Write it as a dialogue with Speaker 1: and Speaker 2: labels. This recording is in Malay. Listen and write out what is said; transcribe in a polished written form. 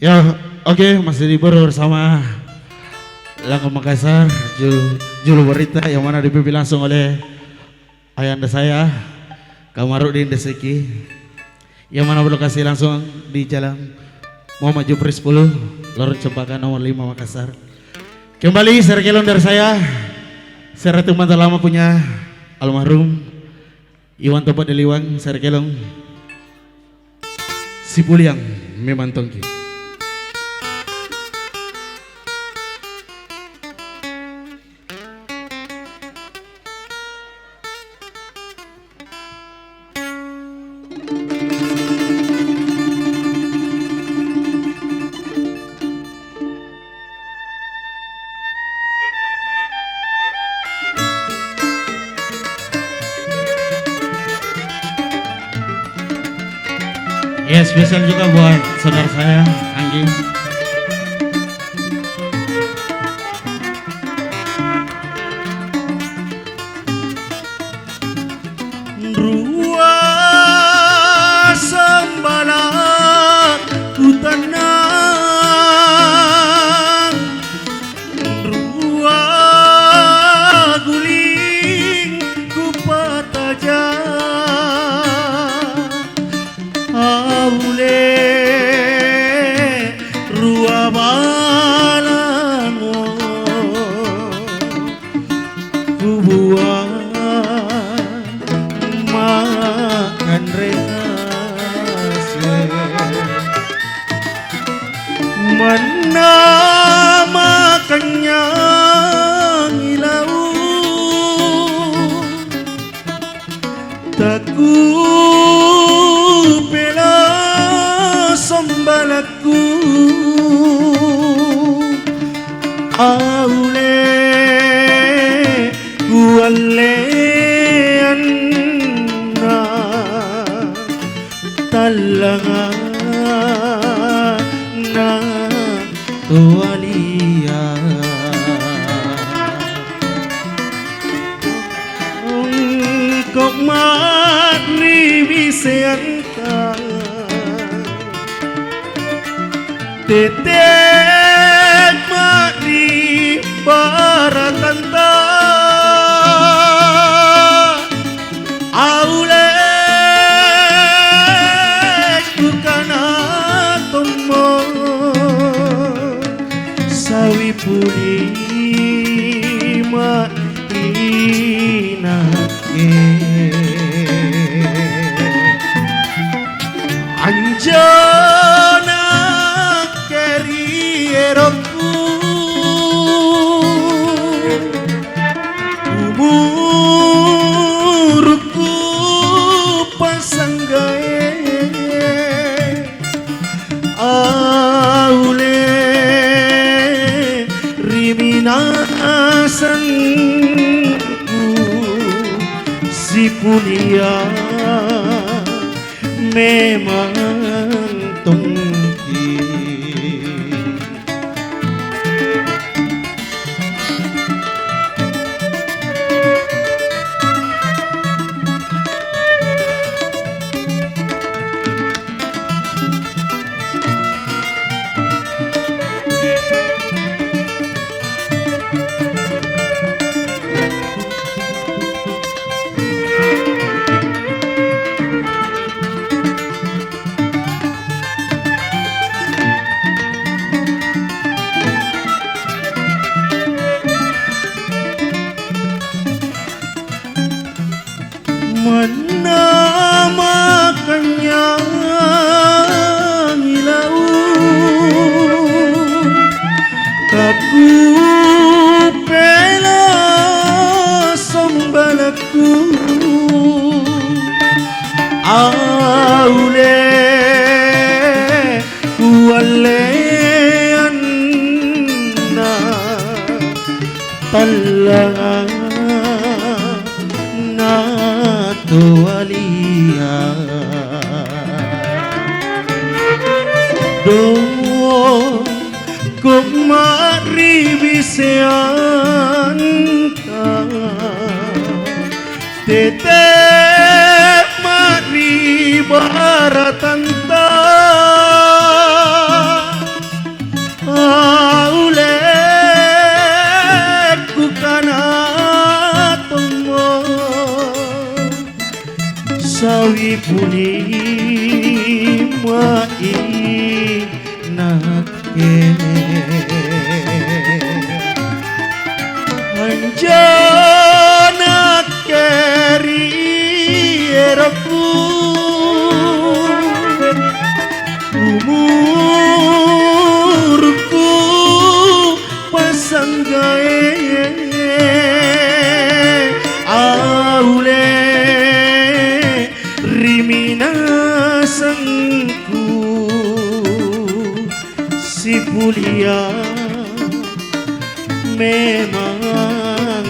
Speaker 1: Ya, oke, masih libur bersama Langkong Makassar, Julu Berita yang mana dipimpin langsung oleh ayahanda saya, Kamarudin Deseki, yang mana berlokasi langsung di Jalan Muhammad Jupri 10, Lorong Cempaka nomor 5 Makassar. Kembali serkelon dari saya teman lama punya almarhum Iwan Topat Deliwang, serkelong Sipuliang memang tongki. Ya, spesial juga buat saudara saya, Anggi.
Speaker 2: Rua sembalang ku tenang, rua guling ku patajam. Aule rua balamo kubuang makan rehase mana makannya ngilau takut sombalaku aule guale anna talanga na tualia kok mari biseanta tetek mari baratanta aule kukana tomo sawi puli ma inake anjana kerieroku umurku pasanggae aule riminasanku si pulia memang tongki. Mana makannya ngilau aku pela sombalaku aule kuale anna talang tualia do kok mari biseanta tetek mari baratanta Anjana kerieroku umurku pasang gae aule rimina sangku si pulia memang